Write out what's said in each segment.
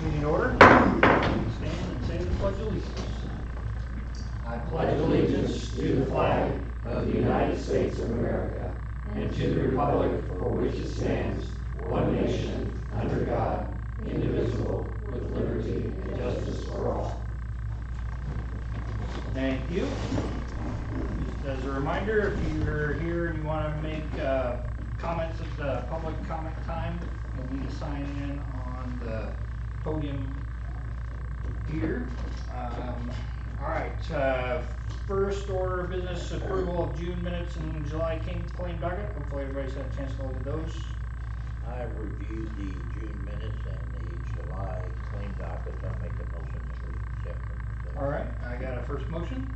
Meeting order. Stand and say the pledge of allegiance. I pledge allegiance to the flag of the United States of America and to the republic for which it stands, one nation, under God, indivisible, with liberty and justice for all. Thank you. Just as a reminder, if you're here and you want to make comments at the public comment time, you'll need to sign in on the podium here. All right. First order of business, approval of June minutes and July claim docket. Hopefully everybody's had a chance to look at those. I've reviewed the June minutes and the July claim docket. I'll make a motion to accept them. All right, I got a first motion.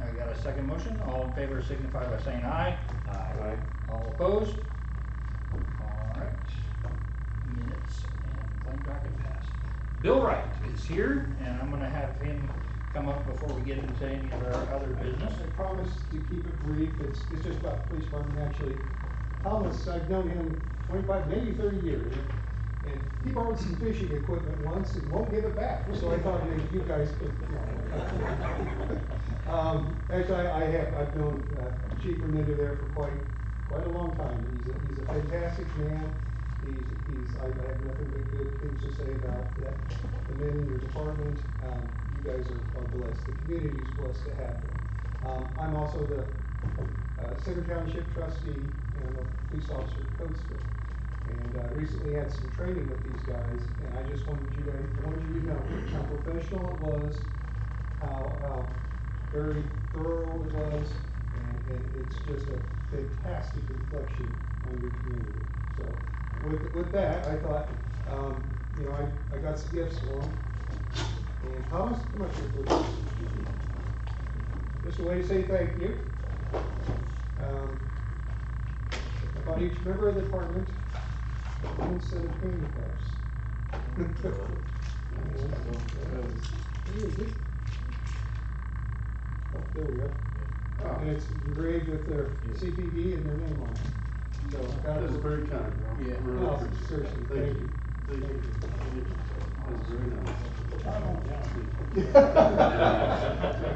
I got a second motion. All in favor signify by saying aye. Aye. All opposed? All right. Minutes and claim docket passed. Bill Wright is here, and I'm going to have him come up before we get into any of our other business. I promise to keep it brief. It's just about the police department, actually. Thomas, I've known him 25, maybe 30 years, and he borrowed some fishing equipment once and won't give it back. So I thought maybe you guys could. Actually, I've known Chief Remender there for quite a long time. He's a fantastic man. I have nothing but good things to say about that. The men in your department, you guys are blessed. The community is blessed to have them. I'm also the Center Township trustee and a police officer at Coatesville. And I recently had some training with these guys, and I just wanted you to know how professional it was, how very thorough it was, and it's just a fantastic reflection on your community. So with that, I thought, I got some gifts for them. And Thomas, come up here, please. Just a way to say thank you. About each member of the department, one set of candy bars. Oh, there we go. And it's engraved with their CPD and their name on it. So That is very kind, bro. Yeah. Really No, appreciate it. seriously, thank you. Thank you. That's very nice.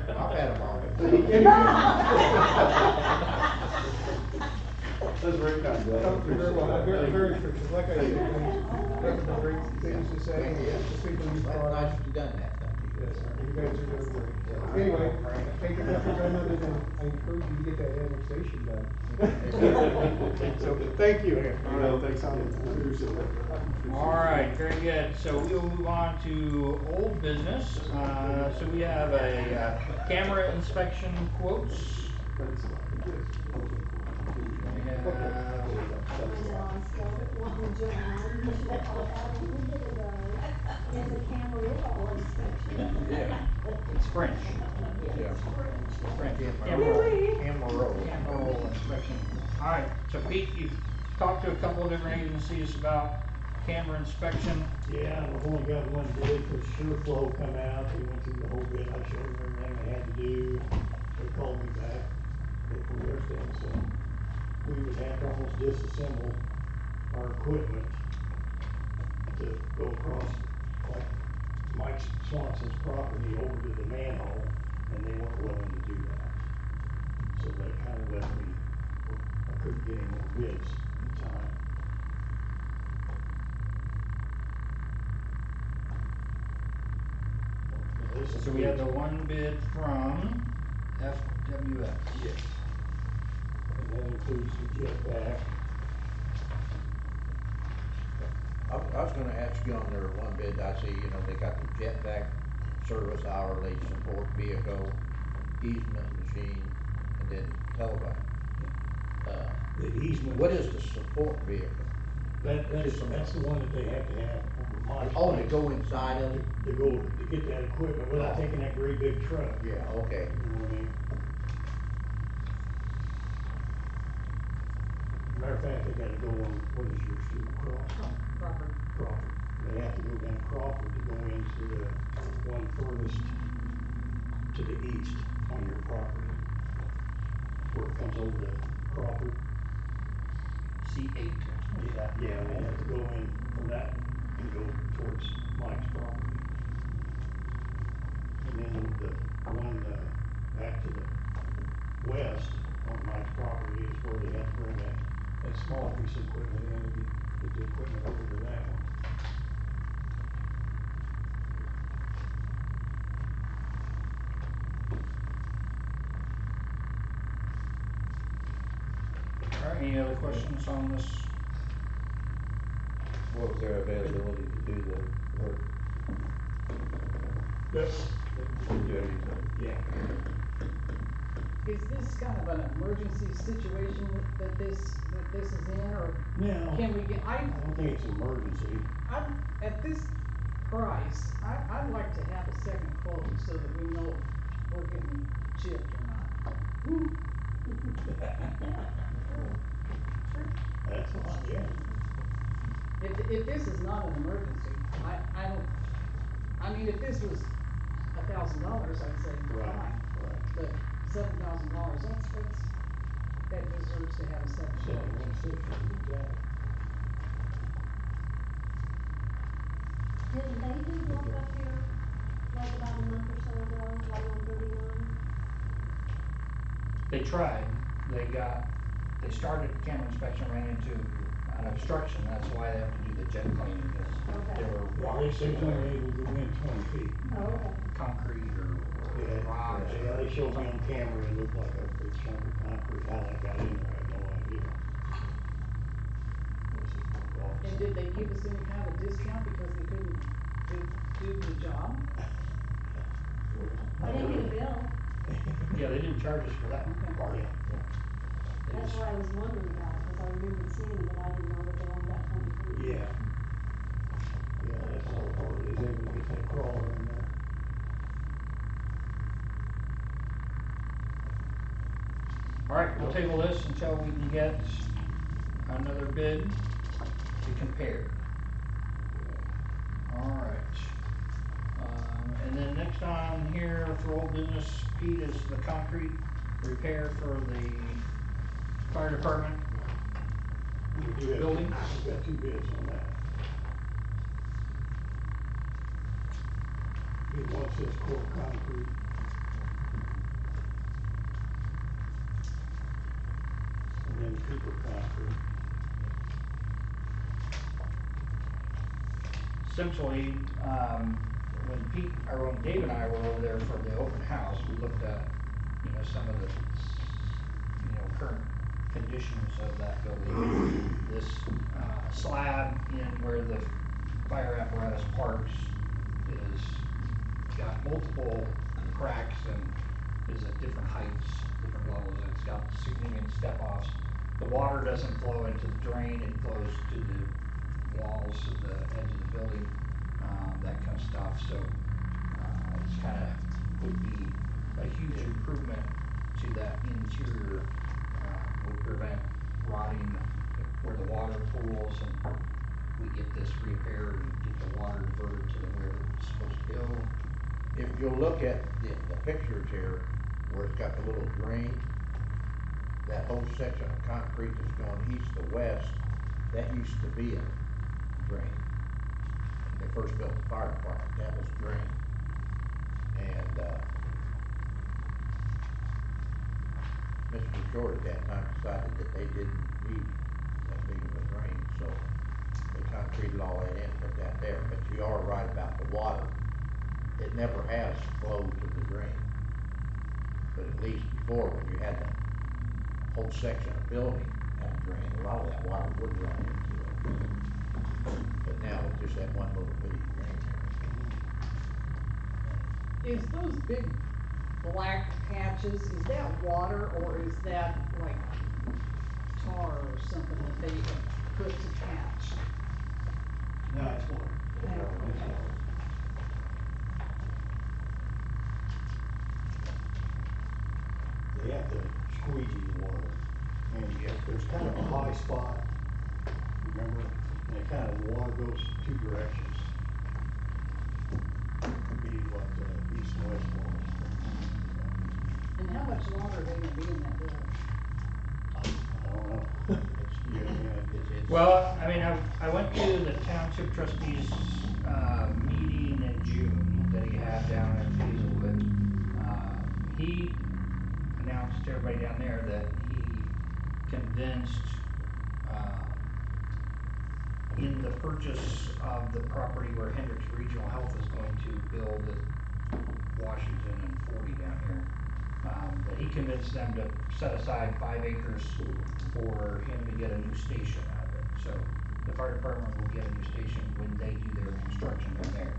I've had them all. That's very kind, bro. Thank you very well. Very appreciative. Like I said, nothing but great things to say. The people you That's brought nice on. you've done that. Yes, sir. You guys are doing great. Anyway, take it nothing other than I encourage you to get that annexation done. So, thank you. Thanks, Tom. I appreciate it. All right, very good. So we'll move on to old business. So we have a camera inspection quotes. Thanks. We have it's French. Yeah. French. Emerald. Inspection. All right. So Pete, you've talked to a couple of different agencies about camera inspection. Yeah, I've only got one bid for SureFlow come out. They went through the whole bid. I showed them everything they had to do. They called me back. From their standpoint, we would have to almost disassemble our equipment to go across like Mike Swanson's property over to the manhole, and they weren't willing to do that. So that kind of left me, I couldn't get any more bids in time. So we have the one bid from FWS. Yes. And that includes the jetback. I was gonna ask you on their one bid, I see, they got the jetback service hourly support vehicle, easement machine, and then telephone. The easement. What is the support vehicle? That's the one that they have to have. Oh, to go inside of it? To get that equipment without taking that great big truck. Yeah, okay. You know what I mean? Matter of fact, they gotta go on, what is your street, Crawford? Crawford. They have to go down Crawford to go into the one furthest to the east on your property. Where it comes over to Crawford. C8. Yeah, they have to go in from that and go towards Mike's property. And then the one, back to the west on Mike's property is where they had to bring that small piece of equipment in to get the equipment over to that one. All right, any other questions on this? What was their availability to do the work? Yes. Do everything? Yeah. Is this kind of an emergency situation that this is in, or No, can we get, I don't think it's an emergency. at this price, I'd like to have a second quote so that we know if we're getting chipped or not. That's fine, yeah. If this is not an emergency, I don't, I mean, if this was $1,000, I'd say Right, fine. right. But $7,000, that deserves to have a second quote. 716, exactly. Didn't they do work up here, like about a month or so ago, right on 39? They tried, they started camera inspection, ran into an obstruction, that's why they have to do the jet cleaning, because Okay. there were Yeah, they say it's only able to win 20 feet. Oh, okay. concrete or Yeah, rocks. yeah, they showed me on camera, it looked like a big chunk of concrete, how that got in there, I had no idea. And did they give us any kind of discount because they couldn't do the job? I didn't get a bill, Yeah, they didn't charge us for that. Okay. Oh, yeah, yeah. They that's just- what I was wondering about, because I remembered seeing it, but I didn't know that they only got 20 feet. Yeah. Yeah, that's all part of it, is able to get that crawler in there. All right, we'll table this until we can get another bid to compare. All right. And then next on here for old business, Pete, is the concrete repair for the fire department. We do have, Building? we've got 2 bids on that. Bid one says core concrete. And then Cooper concrete. Essentially, when Pete, or when Dave and I were over there for the open house, we looked at, some of the, current conditions of that building. This, slab in where the fire apparatus parks is, got multiple cracks and is at different heights, different levels, and it's got significant step-offs. The water doesn't flow into the drain, it flows to the walls of the edge of the building, that kind of stuff, so, it's kinda, would be a huge improvement to that interior, would prevent rotting where the water pools, and we get this repaired and get the water diverted to where it's supposed to go. If you'll look at the pictures here, where it's got the little drain, that whole section of concrete that's going east to west, that used to be a drain. When they first built the fire department, that was drain. And, Mr. Short at that time decided that they didn't need that big of a drain, so they concreted all that in, put that there. But you are right about the water. It never has flowed to the drain. But at least before, when you had that whole section of building had a drain, a lot of that water would run into it. But now it's just that one little bitty drain there. Is those big black patches, is that water or is that like tar or something that they have put to patch? No, it's water. Okay. They have to squeegee the water, and there's kind of a high spot, remember? And it kind of, the water goes 2 directions. Could be what, east and west walls. And how much longer are they gonna be in that building? I don't know. It's, Yeah. it's. Well, I mean, I went to the township trustees meeting in June that he had down in Hazelwood, he announced to everybody down there that he convinced, in the purchase of the property where Hendricks Regional Health is going to build at Washington and 40 down here, that he convinced them to set aside 5 acres for him to get a new station out of it. So the fire department will get a new station when they do their construction down there.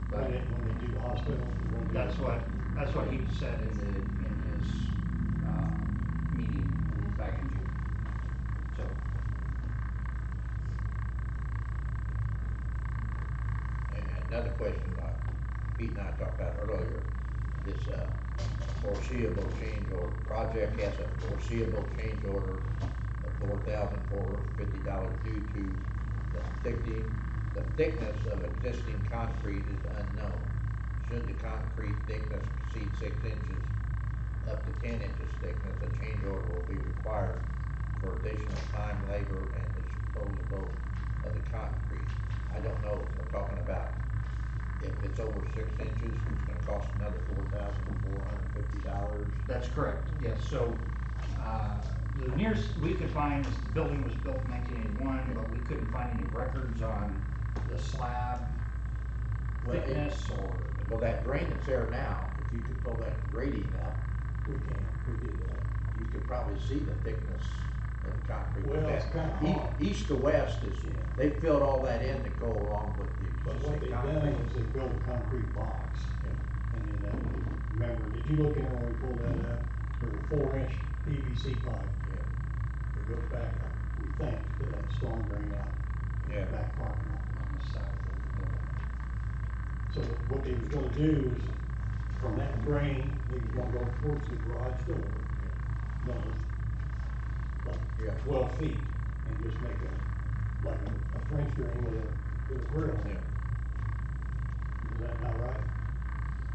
But When they do the hospital. when they do- that's what he said in his meeting back in June. So. And another question, Pete and I talked about earlier, this, foreseeable change order, project has a foreseeable change order of $4,450 due to the thickness of existing concrete is unknown. Should the concrete thickness exceed 6 inches up to 10 inches thickness, a change order will be required for additional time, labor, and disposal of the concrete. I don't know if we're talking about, if it's over 6 inches, it's gonna cost another $4,450. That's correct, yes, so, the nearest we could find is the building was built in 1981, but we couldn't find any records on the slab Well, thickness or. Well, that drain that's there now, if you could pull that grading up, We did that. you could probably see the thickness of the concrete. Well, it's kinda hard. East to west is, Yeah. they filled all that in to go along with the But what existing they've done concrete. is they built a concrete box. Yeah. And then, remember, did you look in there when we pulled that up? There's a 4-inch PVC pipe Yeah. that goes back, we think, to that storm drain out. in the Yeah. Back parking lot. On the south of the building. So what they was gonna do is, from that drain, they was gonna go towards the garage door. No, like Yeah. 12 feet, and just make like a French drain with a grill. Yeah. Is that not right?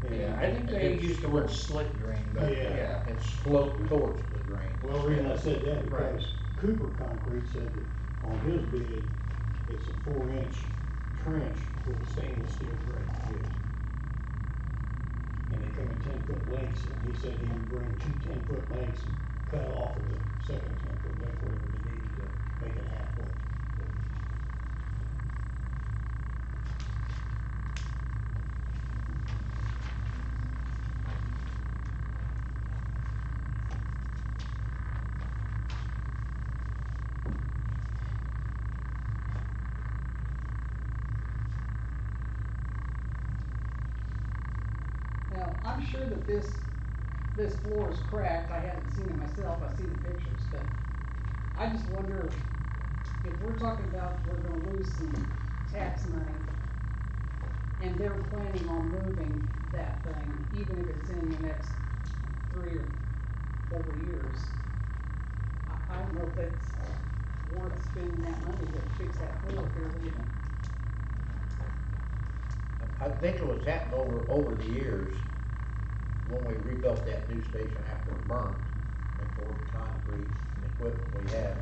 And- Yeah, I think they used the word slit drain, but Yeah. yeah. And slope towards the drain. Well, the reason I said that, Right. because Cooper Concrete said that on his bid, it's a 4-inch trench with a stainless steel grate. And they come in 10-foot lengths, and he said he would bring 2 10-foot lengths and cut off of the second 10-foot length, whatever they needed to make it halfway. Now, I'm sure that this floor is cracked, I haven't seen it myself, I've seen the pictures, but I just wonder if we're talking about we're gonna lose some tax money, and they're planning on moving that thing, even if it's in the next 3 or 4 years. I don't know if it's worth spending that money to fix that floor here, even. I think it was happening over the years, when we rebuilt that new station after it burned, and poured the concrete and equipment we had.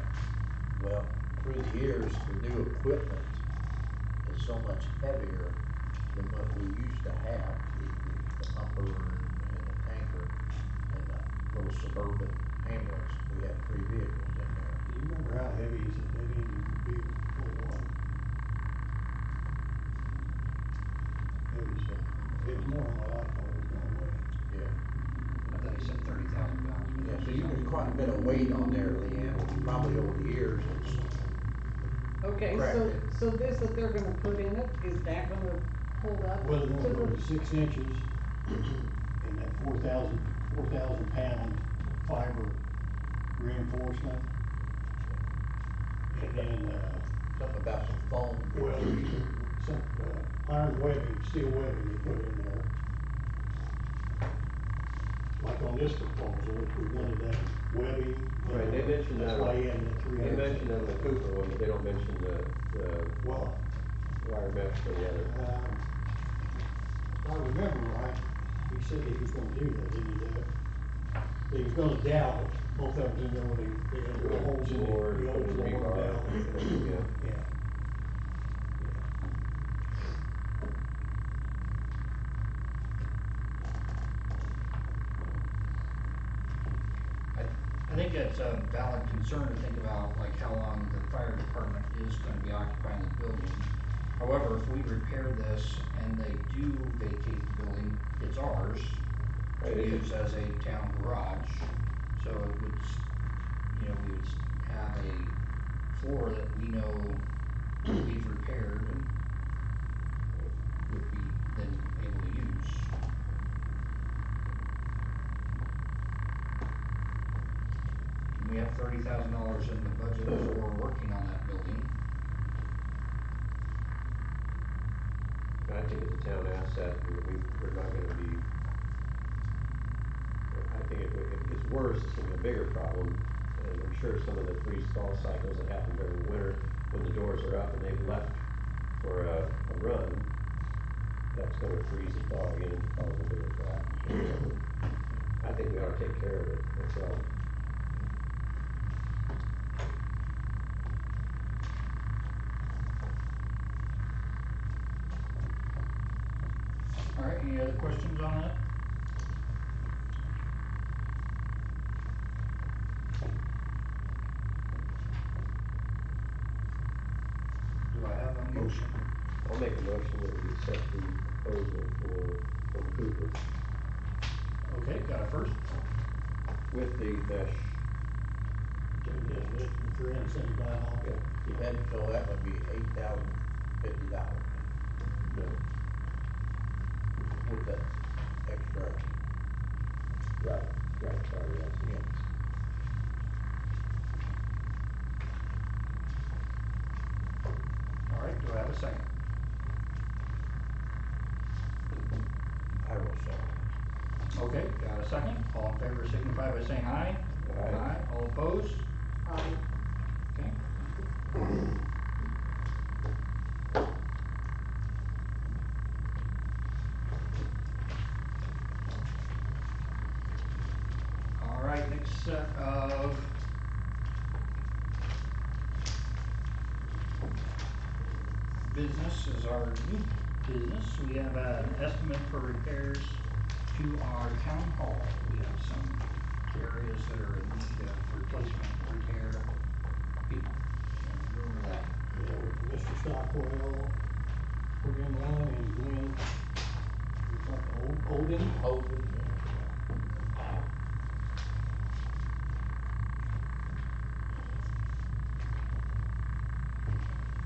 Well, through the years, the new equipment is so much heavier than what we used to have, the pumper and the tanker and the little suburban ambulance. We had 3 vehicles in there. Do you remember how heavy is it, heavy you could be full of water? It was more than what I thought it was gonna weigh. Yeah. I thought he said 30,000 pounds. Yeah, so you get quite a bit of weight on there, Leanne, which probably over the years, it's, Okay, Correct. so this that they're gonna put in it, is that gonna hold up? Well, they're to gonna go the- to 6 inches, and that 4,000 pound fiber reinforcement. And then, something about some foam. well, some, iron webbing, steel webbing they put in there. Like on this proposal, if we wanted that webbing. Right, they mentioned that. That's why he had the 300. They mentioned that on the Cooper one, but they don't mention the Well, wire mesh for the other. if I remember right, he said he was gonna do that, didn't he, Doug? He was gonna dowel it, both of them in there, they had little holes in Floor, the old put in floor, rebar, dowel it. yeah. Yeah. think it's a valid concern to think about, like, how long the fire department is gonna be occupying the building. However, if we repair this and they do vacate the building, it's ours Right. to use as a town garage. So it would, we would have a floor that we know we've repaired and would be then able to use. We have $30,000 in the budget for working on that building. I think it's a town asset, and we're not gonna be, I think if it gets worse, it's gonna be a bigger problem. And I'm sure some of the freeze-thaw cycles that happen during winter, when the doors are up and they've left for a run, that's gonna freeze and thaw again and cause a bigger crack. I think we ought to take care of it ourselves. All right, any other questions on that? Do I have a motion? I'll make a motion that we accept the proposal from Cooper Okay, got a first? with the mesh. Yeah, $375. Yeah. You had, so that would be $8,050 No. with that extra, Right, sorry, yes. yeah. All right, do I have a second? I will second. Okay, got a second. All in favor signify by saying aye. Aye. All opposed? Aye. Okay. All right, next set of business is our new business. We have an estimate for repairs to our town hall. We have some areas that are in need of replacement, repair. Pete, go over that. Yeah, Mr. Stockwell, put in one, and Glenn, it's like Holden. Hopefully, yeah.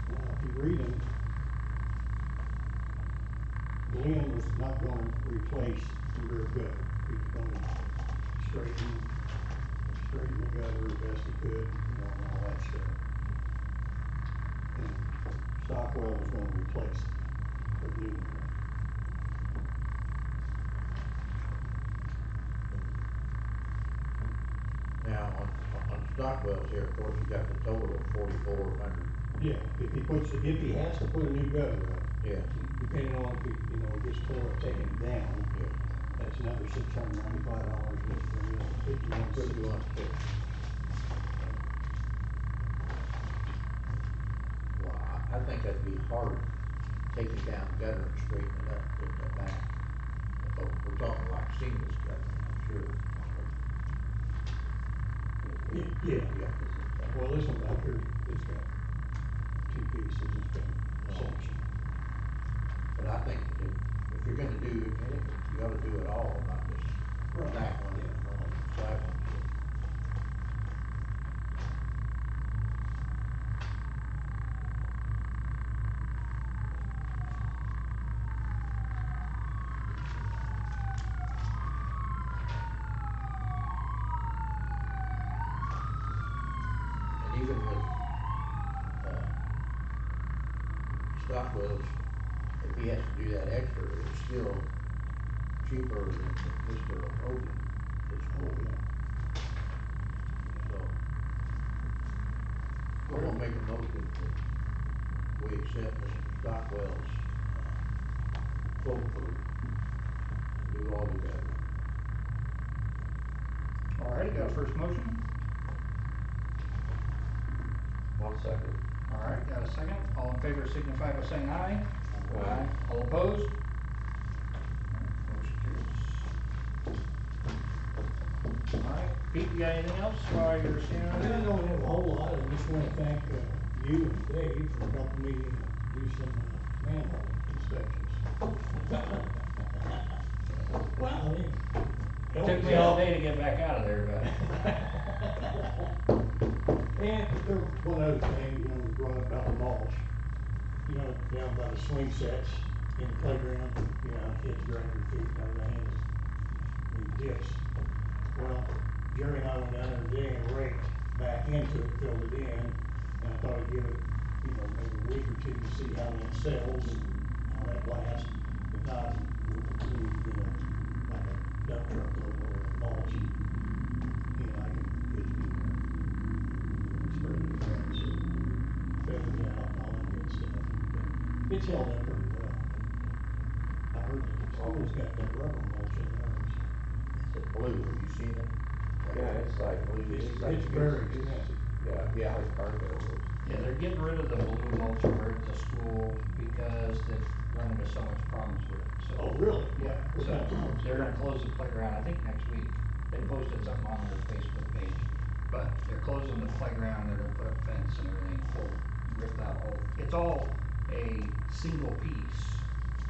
Now, if you read them, Glenn was not gonna replace the rear gutter. He was gonna straighten the gutter as best he could, and all that stuff. And Stockwell was gonna replace it, put new one. Now, on Stockwell's here, of course, you got the total of 4,400. Yeah, if he has to put a new gutter up, Yeah. depending on if he, gets tore up taking it down, Yeah. that's another $695, which brings it to 5160. 51.6. Well, I think that'd be hard, taking down gutter and straighten it up, put that back. Oh, we're talking like seamless gutter, I'm sure. Yeah. Yeah. Well, this one back here, it's got two pieces, it's been sectioned. But I think if you're gonna do anything, you ought to do it all, not just Right. back one in, on the side one. And even with, Stockwell's, if he has to do that extra, it's still cheaper than Mr. Hogan is Oh, quoting. yeah. So, I'm gonna make a motion that we accept Mr. Stockwell's quote for do all together. All right, got a first motion? One second. All right, got a second. All in favor signify by saying aye. Aye. All opposed? All right, motion carries. All right, Pete, you got anything else while you're standing I there? don't have a whole lot, I just wanna thank, you and Dave for helping me do some, manhole inspections. Well, I mean. help Took us me all out. day to get back out of there, And there, one other thing, you know, we brought up about the mulch, you know, down by the swing sets in the playground, you know, kids drag their feet and everything, and dips. Well, Jerry and I went down there today and raked back into it, filled it in, and I thought I'd give it, you know, maybe a week or two to see how that settles and how that lasts. If not, we need to get like a dump truck over or a mulch, and I can get it in there. Spray the grass, feather it out and all that good stuff. But it's held up pretty well. I heard that it's almost got that rubber mulch in there. Is it blue, have you seen it? Yeah, it's like, It's very expensive. Yeah, like carpet almost. Yeah, they're getting rid of the blue mulch over at the school because they've run into so much problems with it, so. Oh, really? Yeah, What kind of so problems? they're gonna close the playground, I think next week. They posted something on their Facebook page. But they're closing the playground, they're gonna put up fence and everything, full, ripped out whole. It's all a single piece,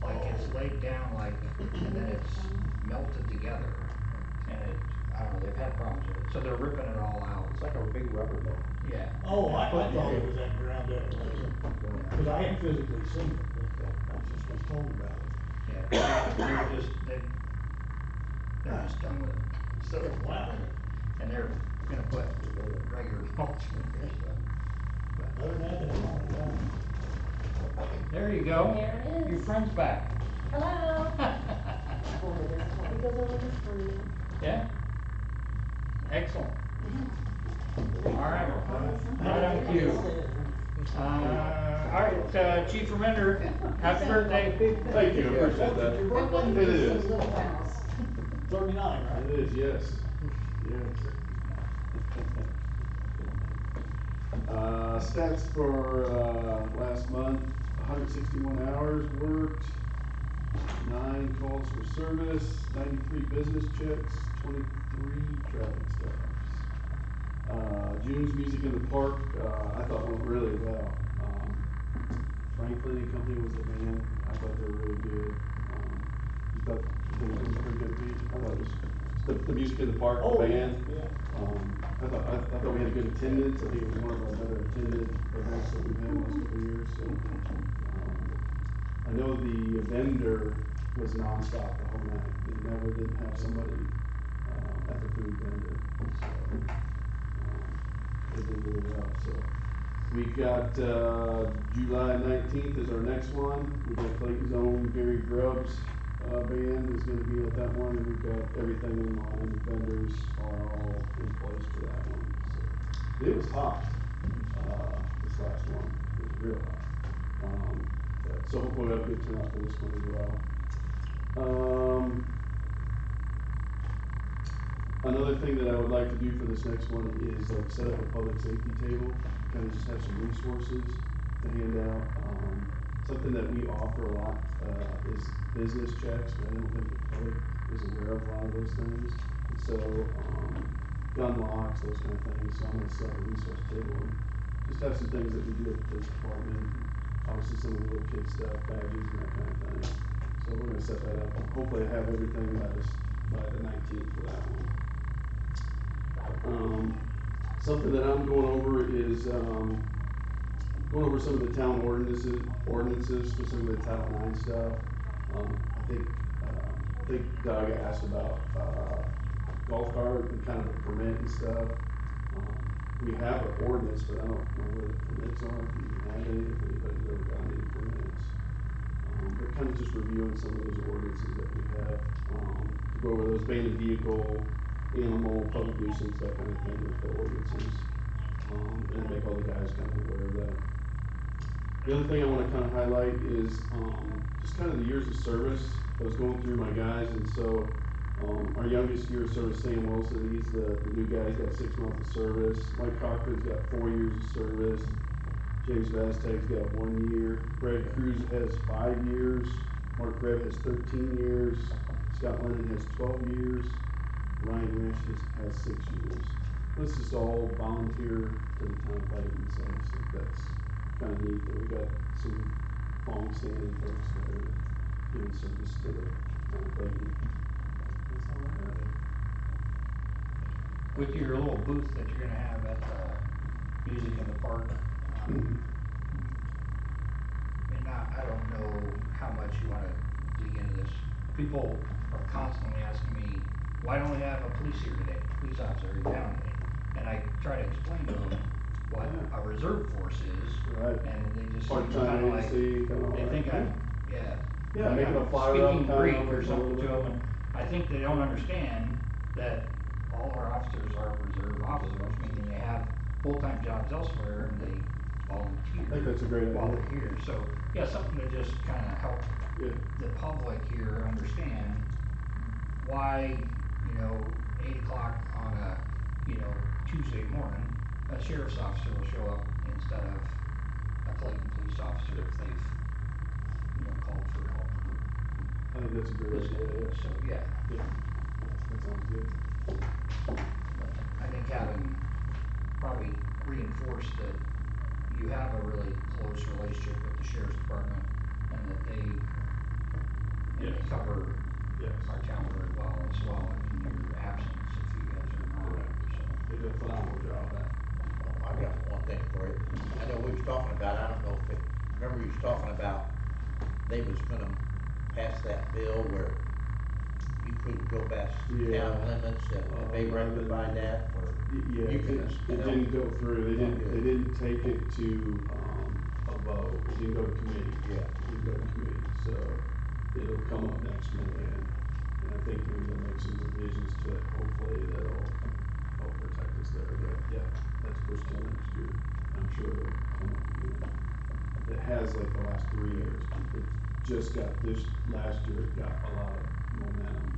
like it's laid down like, and then it's melted together. And it, I don't know, they've had problems with it, so they're ripping it all out. It's like a big rubber ball. Yeah. Oh, I thought it was that ground up, cause I hadn't physically seen it, but I just was told about it. Yeah, they're just done with it. So, Wow. and they're gonna put regular mulch in there, so. But Other than that, that's all I got. there you go. There it is. Your friend's back. Hello? He goes over this for me. Yeah? Excellent. All right. Right on cue. All right, Chief Remender, happy birthday. Thank you, I appreciate that. It is. 39, right? It is, yes. Yes. Stats for, last month, 161 hours worked, 9 calls for service, 93 business checks, 23 traffic stops. June's Music in the Park, I thought went really well. Franklin and Company was the band, I thought they were really good. You thought it was pretty good, Pete? I thought it was, the Music in the Park, the band. Yeah. I thought we had a good attendance. I think it was one of our better attended events that we've had in the last couple of years. So, I know the vendor was nonstop the whole night. They never didn't have somebody, at the food vendor. So, they did really well. So, we've got, July 19th is our next one. We've got Clayton's own Gary Grubbs, band is gonna be at that one, and we've got everything in line, the vendors are all in place for that one, so. It was hot, this last one, it was real hot. So hopefully we'll have a good turnout for this one as well. Another thing that I would like to do for this next one is like set up a public safety table, kind of just have some resources to hand out. Something that we offer a lot, is business checks, but I don't think the public is aware of a lot of those things. And so, gun locks, those kind of things, so I'm gonna set up a resource table and just have some things that we do at the police department. Obviously some of the little kid stuff, badges and that kind of thing. So we're gonna set that up, hopefully have everything by the 19th for that one. Something that I'm going over is, going over some of the town ordinances, specifically Title IX stuff. I think Doug asked about, golf cart and kind of a permit and stuff. We have an ordinance, but I don't know where the permits are, if you have any, if anybody's ever got any permits. But kind of just reviewing some of those ordinances that we have, to go over those abandoned vehicle, animal, public nuisance, that kind of thing with the ordinances. And make all the guys kind of aware of that. The other thing I want to kind of highlight is, just kind of the years of service. I was going through my guys, and so, our youngest year of service, Sam Wilson, he's the new guy, he's got 6 months of service. Mike Cochran's got 4 years of service. James Vasteg's got 1 year. Brad Cruz has 5 years. Mark Greb has 13 years. Scott Lennon has 12 years. Ryan Ranch has 6 years. This is all volunteer to the town of Clayton, so I think that's kind of neat that we got some long-standing folks that are giving service to the town of Clayton. That's all I got. With your little booth that you're gonna have at the Music in the Park, and I don't know how much you wanna dig into this. People are constantly asking me, why don't we have a police here today, police officer in town today? And I try to explain to them what a reserve force is, Right. and they just seem Part-time kinda like, agency, kinda all they that. think I'm, yeah. Yeah, like making I'm a fire up speaking kind Greek of or a something to little them, bit. and I think they don't understand that all our officers are reserve officers, meaning they have full-time jobs elsewhere and they volunteer. I think that's a great while idea. they're here, so, yeah, something to just kinda help Yeah. the public here understand why, 8 o'clock on a, Tuesday morning, a sheriff's officer will show up instead of a Clayton police officer if they've, called for help. I think that's a great idea, So, yeah, yeah. That sounds good. I think having probably reinforced that you have a really close relationship with the sheriff's department and that they Yes. cover Yes. our town very well as well, in your absence if you guys are not Correct. here, so. They did a phenomenal job at. I got one thing for you. I know we was talking about, I don't know if remember you was talking about they was gonna pass that bill where you couldn't go past Yeah. town limits, and they rectified that, or Yeah, you it can. didn't go through, they Oh, good. didn't take it to, a vote, it didn't go to committee. Yeah. It didn't go to committee, so it'll come up next month, and I think maybe they'll make some revisions to it, hopefully that'll help protect us there, but yeah, that's pushed till next year. I'm sure it'll come up again. It has like the last 3 years, it just got, this last year, it got a lot of momentum.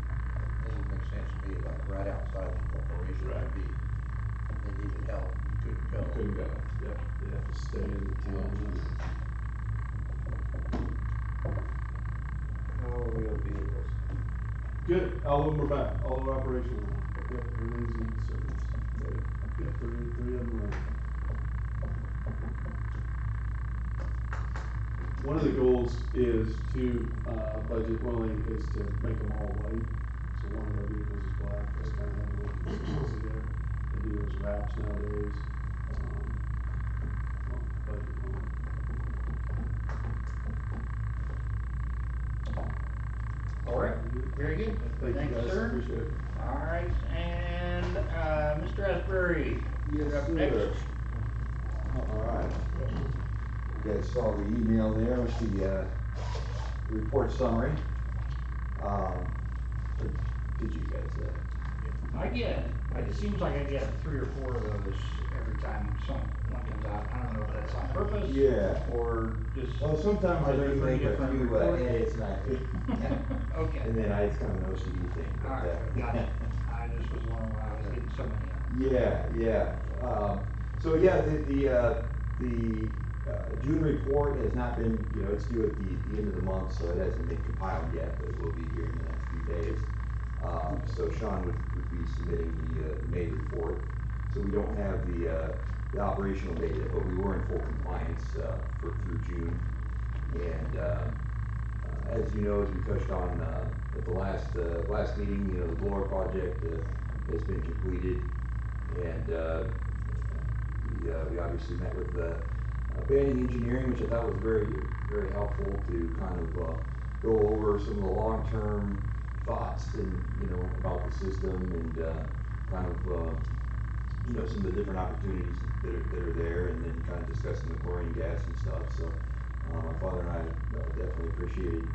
It would make sense to me, like right outside the corporation, Right. they needed help, you couldn't go. Couldn't go, yep, they have to stay in the town limits. How are we on vehicles? Good, all of them are back, all are operational now. Yep, everything's in service. Got three of them running. One of the goals is to, budget, is to make them all white. So one of our vehicles is black, just kind of have a little consistency there. They do those wraps nowadays. Budget one. All right, very good. Thank you Thanks, guys, sir. appreciate it. All right, and, Mr. Asbury, you're up Sir. next. All right. You guys saw the email there with the report summary. Did you guys? It seems like I get 3 or 4 of those every time one comes out. I don't know if that's on purpose. Yeah. Or just. Well, sometimes I Are do there make a 3 few different reports? edits and Okay. and then it's kind of an OCD thing. All But, right, got it. I just was wondering why I was getting so many of them. Yeah. So yeah, the June report has not been, it's due at the end of the month, so it hasn't been compiled yet, but it will be here in the next few days. So Sean would be submitting the May report. So we don't have the operational data, but we were in full compliance through June. And as you know, as we touched on at the last meeting, the blower project has been completed, and we obviously met with Banning Engineering, which I thought was very, very helpful to kind of go over some of the long-term thoughts and about the system and kind of some of the different opportunities that are there, and then kind of discussing the chlorine gas and stuff. So my father and I definitely appreciated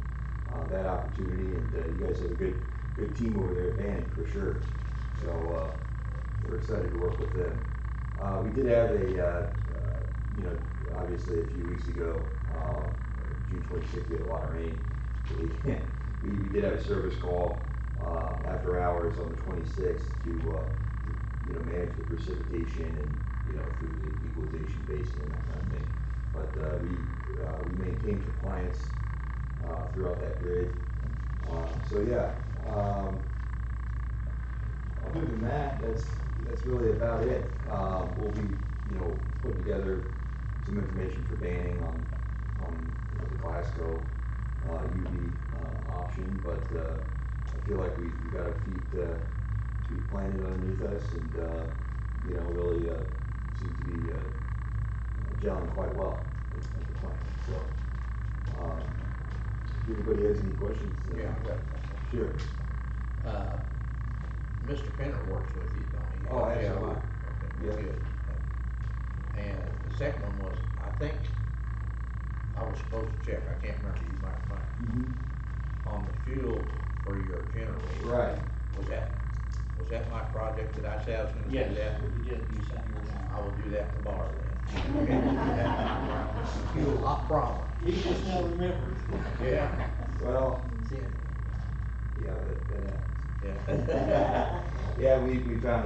that opportunity, and you guys have a good team over there at Banning for sure. So we're excited to work with them. We did have obviously a few weeks ago, June 26th, we had a lot of rain. So we did have a service call after hours on the 26th to manage the precipitation and through the equalization basin and that kind of thing. But we maintained compliance throughout that period. So yeah. other than that, that's really about it. We'll be, putting together some information for banning on the Glasgow, UV, option, but, I feel like we've got our feet planted underneath us and, really, seem to be, gelling quite well at the plant, so. If anybody has any questions? Yeah, I got a couple. Sure. Mr. Penner works with you, don't he? Oh, Yeah, absolutely. Okay, Yep. good. And the second one was, I think, I was supposed to check, I can't remember, you might remember, Mm-hmm. on the fuel for your generator. Right. Was that my project that I said I was gonna do Yes, that? you did, you sent yours I in. will do that tomorrow then. Fuel, I promise. He just now remembered. Yeah. Well, yeah, that happens. Yeah. Yeah, we found,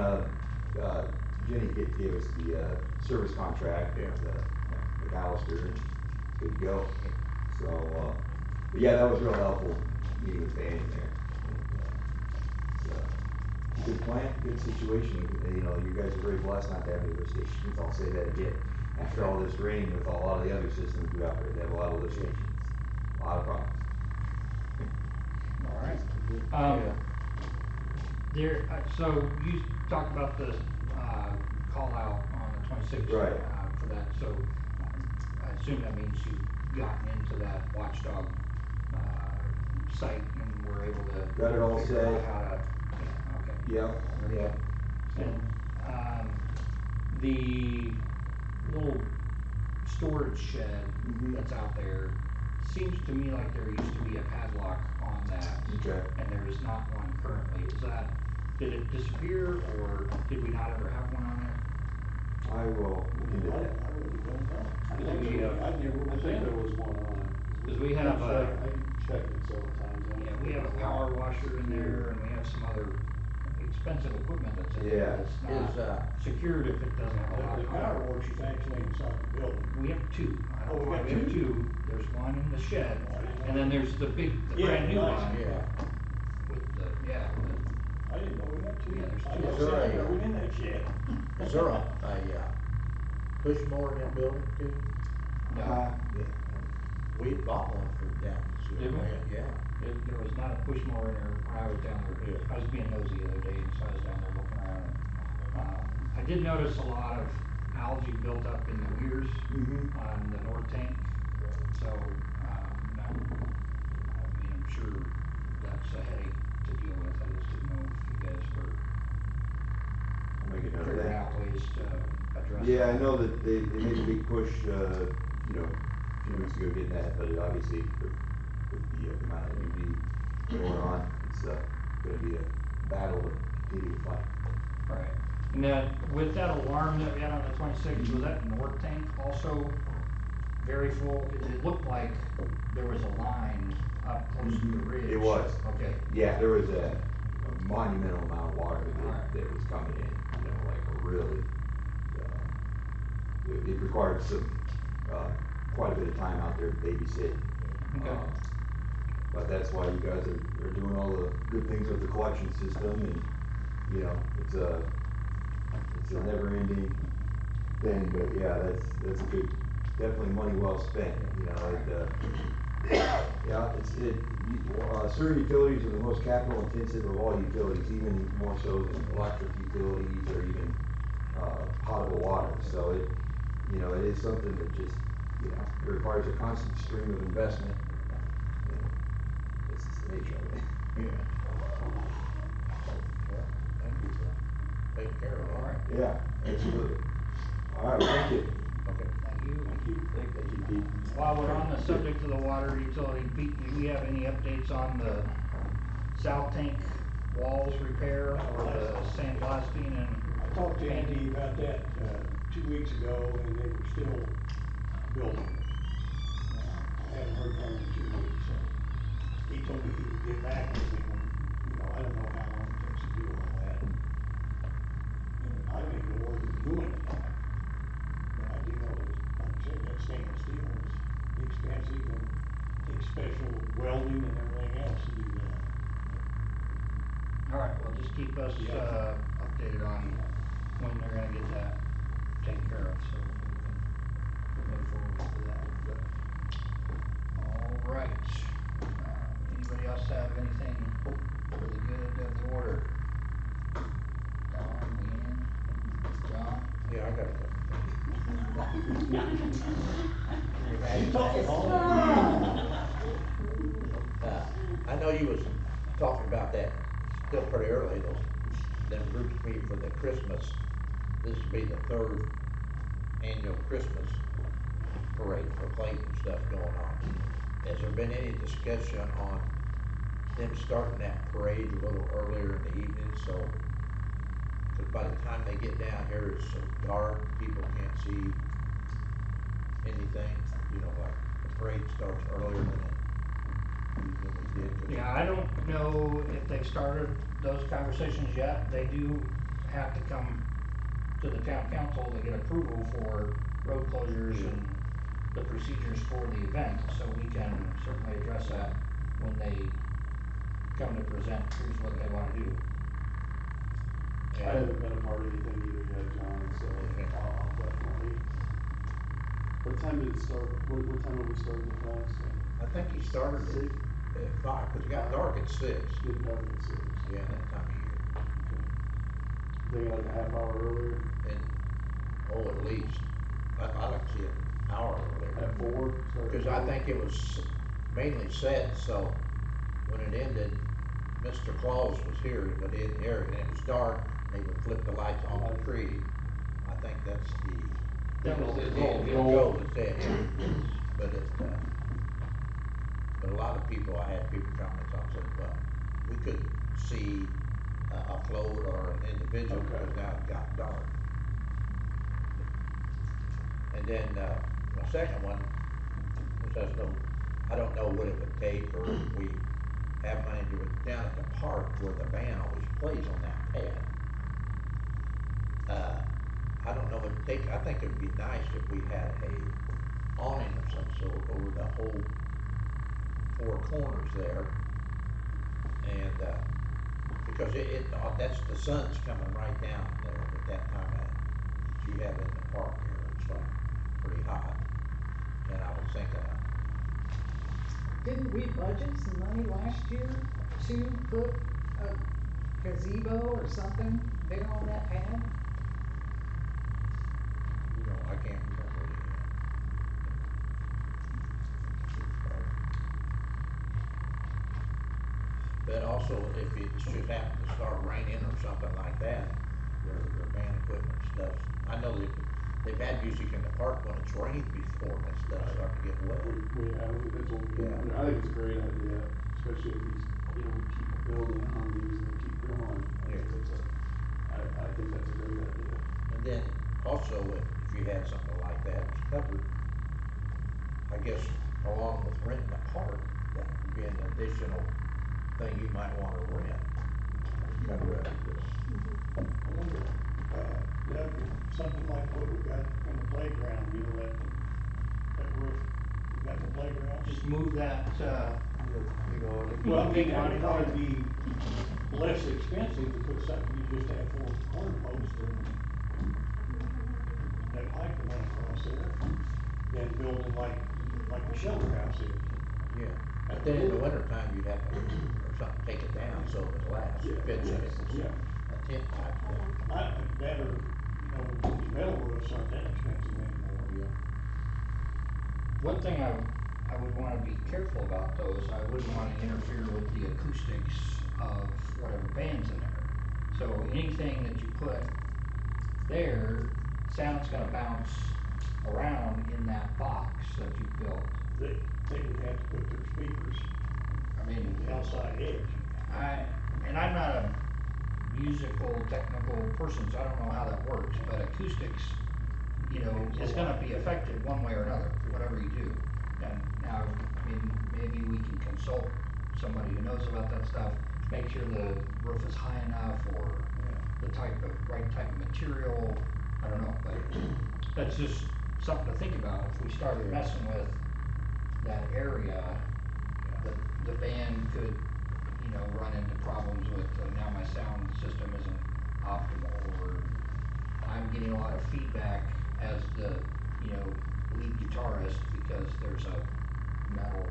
Jenny gave us the, service contract Yeah. with McAllister, and it's good to go. So, but yeah, that was real helpful, meeting with Danny there. It's a good plant, good situation, you guys are very blessed not to have any lift stations, I'll say that again. After all this rain with a lot of the other systems we operate, they have a lot of lift stations, a lot of problems. All right. Yeah. So you talked about the, call out on the 26th. Right. For that, so I assume that means you've gotten into that watchdog, site and were able to. Got it all figure out set. how to, okay. Yeah. And, the little storage shed Mhm. that's out there, seems to me like there used to be a padlock on that. Okay. And there is not one currently. Did it disappear, or did we not ever have one on there? I will look into that. I really don't know. I think there was one on it. 'Cause we have, I checked it several times. I don't Yeah, we think have a it's power locked. washer in there, and we have some other expensive equipment that's in Yeah. there that's not secured if it doesn't have a lock The on power it. works is actually inside the building. We have two. I don't Oh, we know why got we have two? two. There's one in the shed, Oh, I didn't know. and then there's the Yeah, brand new nice. one. Yeah. With the, I didn't know we had two. Yeah, there's I two. guess Is there I've a- never been in that shed. Is there a push mower in that building too? no, Yeah. We bought one for down the sewer Did we? plant, yeah. there was not a push mower in there when I was down there. Yeah. I was being nosy the other day, and so I was down there looking around. I did notice a lot of algae built up in the weirs Mhm. on the north tank. So, I'm sure that's a headache to deal with. I just didn't know if you guys were I'll make a note of figuring that. out ways to address it. Yeah, I know that they made a big push, a few weeks ago getting that, but obviously with the amount of UV going on, it's gonna be a battle to continue to fight. Right. And then with that alarm that we had on the 26th, was that north tank also very full? It looked like there was a line up close to the ridge. It was. Okay. Yeah, there was a monumental amount of water Alright. that was coming in, like a really, it required quite a bit of time out there to babysit. Okay. But that's why you guys are doing all the good things with the collection system, and, it's a never-ending thing, but yeah, that's a good, definitely money well spent, sewer utilities are the most capital intensive of all utilities, even more so than electric utilities or even, potable water, so it is something that just, it requires a constant stream of investment. It's just the nature of it. Yeah. Well, thank you for taking care of it. All right. Yeah, absolutely. All right, well, thank you. Okay. Thank you. Thank you, Pete. While we're on the subject of the water utility, Pete, do we have any updates on the south tank walls repair or the sandblasting and? I talked to Andy about that, 2 weeks ago, and they were still building. I haven't heard from him in 2 weeks, so he told me he would get back with me when, I don't know how long it takes to do all that. And I don't even know where they're doing it at. But I do know that, like I said, that stainless steel is expensive and takes special welding and everything else to do that. All right, well, just keep us, Yeah. updated on when they're gonna get that taken care of, so we can move forward with that, but. All right, anybody else have anything for the good of the order? Don, Leanne, John? Yeah, I got a You talking all? I know you was talking about that still pretty early, them groups meet for the Christmas. This would be the third annual Christmas parade for Clayton stuff going on. Has there been any discussion on them starting that parade a little earlier in the evening, so, cause by the time they get down here, it's so dark, people can't see anything, you know, like, the parade starts earlier than it usually did. 'Cause Yeah, I don't know if they've started those conversations yet. They do have to come to the town council to get approval for road closures and the procedures for the event, so we can certainly address that when they come to present, here's what they wanna do. I haven't been a part of anything either yet, John, so I'll definitely. What time did it start? What time are we starting the class? I think he started Six? at 5, cause it got dark at 6. Getting dark at 6. Yeah, that time of year. They like a half hour earlier? And, oh, at least, I like to see it an hour earlier. At 4? Start at Cause I 4? think it was mainly set, so when it ended, Mr. Claus was here, but in here, and it was dark, and they would flip the lights on the tree. I think that's That was the goal. the goal was that, yeah. But it, but a lot of people, I had people comments on, said, well, we could see a float or an individual, Okay. because now it got dark. And then, my second one, which I don't know what it would take, or if we have money to do it down at the park where the band always plays on that pad. I don't know, I think it would be nice if we had a awning of some sort over the whole 4 corners there. And, because that's, the sun's coming right down there at that time that you have in the park here, it's like pretty hot. And I was thinking, Didn't we budget some money last year to put a gazebo or something there on that pad? you know, I can't remember it. But also, if it should happen to start raining or something like that, their band equipment stuff, I know they've had music in the park when it's rained before, and that stuff starting to get wet. That's what we, Yeah. I think it's a great idea, especially if these, we keep building on these and keep going. Yeah. I think that's a great idea. And then also, if you had something like that, it's covered, I guess, along with renting a park, that would be an additional thing you might wanna rent. Cover it. I wonder, Doug, if something like what we got in the playground, that roof, we got the playground. Just move that, Well, I mean, that would probably be less expensive to put something, you just have 4 corner posts and that pipe that went across there, than building like the shelter house is. Yeah, but then in the wintertime, you'd have to, or something, take it down so it would last, Yeah. fits in it, Yeah. a tent type thing. That or, these metal roofs aren't that expensive anymore. Yeah. one thing I would wanna be careful about though is I wouldn't wanna interfere with the acoustics of whatever band's in there. So anything that you put there, sound's gonna bounce around in that box that you built. They would have to put their speakers I on mean, the outside edge. I'm not a musical, technical person, so I don't know how that works, but acoustics, is gonna be affected one way or another, whatever you do. And now, maybe we can consult somebody who knows about that stuff, make sure the roof is high enough, or the right type of material, I don't know, but that's just something to think about. If we started messing with that area, the band could, you know, run into problems with, now my sound system isn't optimal, or I'm getting a lot of feedback as the, you know, lead guitarist because there's a metal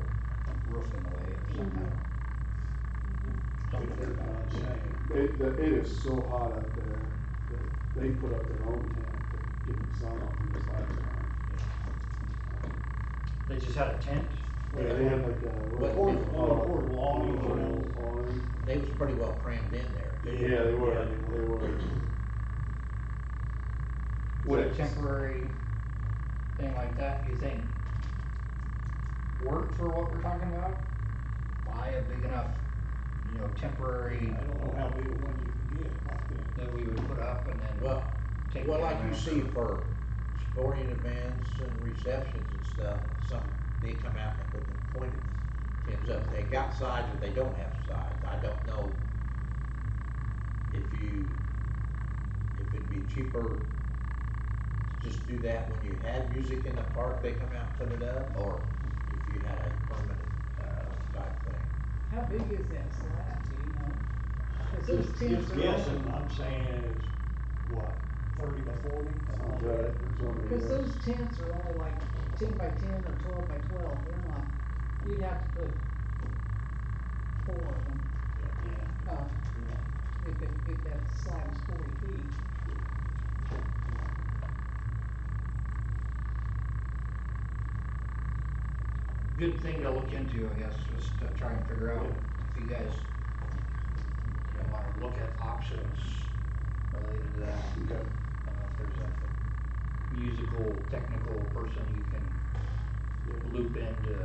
roof in the way or something. Something like that. It is so hot up there that they put up their own tent to get the sun off from this last time. They just had a tent? Yeah, they had like a. Portable awning, you know. Awning. They was pretty well crammed in there. Yeah, they were, Yeah, they were. Would a temporary thing like that, you think, work for what we're talking about? Buy a big enough, you know, temporary I don't know how big a one you can get like that. that we would put up and then Well, take well, down like you after. see for sporting events and receptions and stuff, they come out and put the pointed tents up. They got sides or they don't have sides. I don't know if it'd be cheaper to just do that when you had music in the park, they come out and put it up, or if you had a permanent, type thing. How big is that slab, do you know? 'Cause those Just tents are guessing, all, I'm saying is, what, 30 by 40? Sounds right. That's what it cause is. those tents are all like 10 by 10 or 12 by 12, they're not, you'd have to put 4 of them Yeah, up yeah. if that slab's 40 feet. Good thing to look into, I guess, just to try and figure out if you guys, you know, wanna look at options related to that. Okay. I don't know if there's a musical, technical person you can loop into,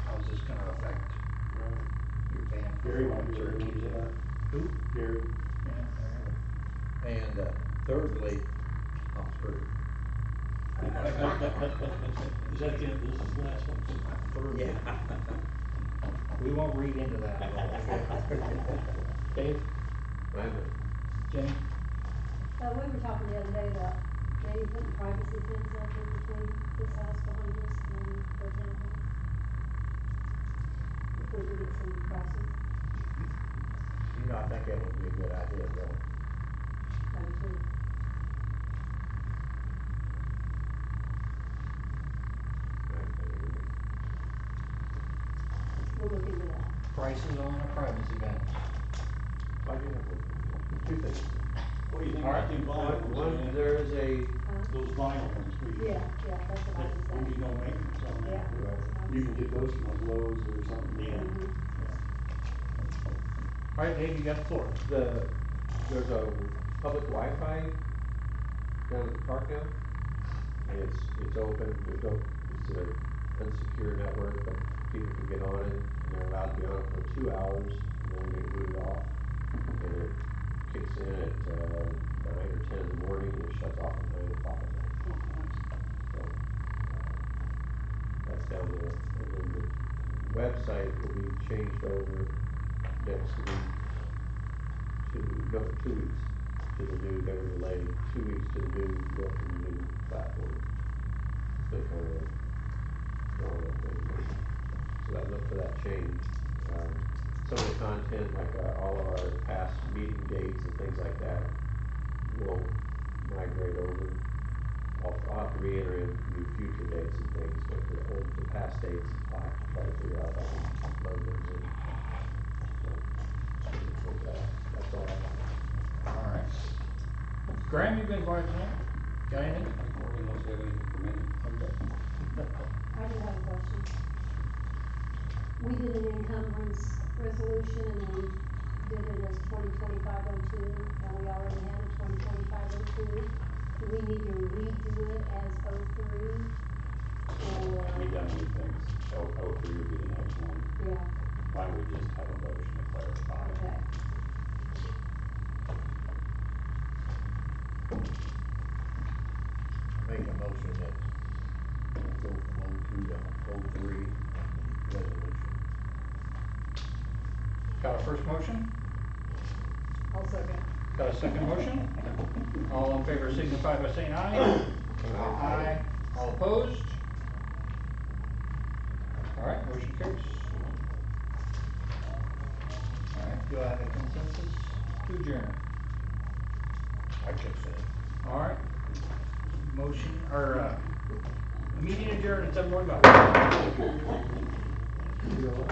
how's this gonna affect Right. your band Gary might be performance or able to keep do it? that. Who? Gary. Yeah, there you go. And, thirdly, I'm through. Is that the, this is the last one? Yeah. We won't read into that at all. Dave? Jenny? We were talking the other day about maybe putting privacy fence up in between this house behind us and the townhouse. If we could get some prices, You know, I think that would be a good idea, really. I do too. We'll look into that. Prices on a privacy fence. I do have two things. What do you think All about right. them vinyl ones? One, man? there is a, Those vinyl ones, we. Yeah, that's what I was We saying. need no maintenance on that. Yeah, that's what I was You can saying. get those from like Lowe's or something. Yeah. Mhm. All right, Dave, you got the floor. there's a public Wi-Fi down at the park now. It's open, it's an unsecure network, but people can get on it, and they're allowed to be on it for 2 hours, and then they get booted off. And it kicks in at, 9 or 10 in the morning, and it shuts off at 9 o'clock at night. Oh, nice. So, that's down there, and then the website will be changed over next week to, no, 2 weeks to the new, they were delayed 2 weeks to the new look and the new platform. Still kind of drawing up things, so that, look for that change. Some of the content, like, all of our past meeting dates and things like that will migrate over. I'll have to re-enter in new future dates and things, but the past dates, I'll have to try to figure out if I can load those in. So, that's all I have. All right. Graham, you've been quiet tonight. Got anything? Or unless you have anything for me. Okay. I do have a question. We did an encumbrance resolution and then did it as 2025-02, and we already had a 2025-02. Do we need to redo it as 03? Or? We done two things. O3 would be the next one. Yeah, Why don't we just have a motion to clarify? okay. Make a motion that go from 02 to 03 on the resolution. Got a first motion? I'll second. Got a second motion? All in favor signify by saying aye. Aye. All opposed? All right, motion carries. I can say. All right. Motion, or, meeting adjourned at 7:45. You know,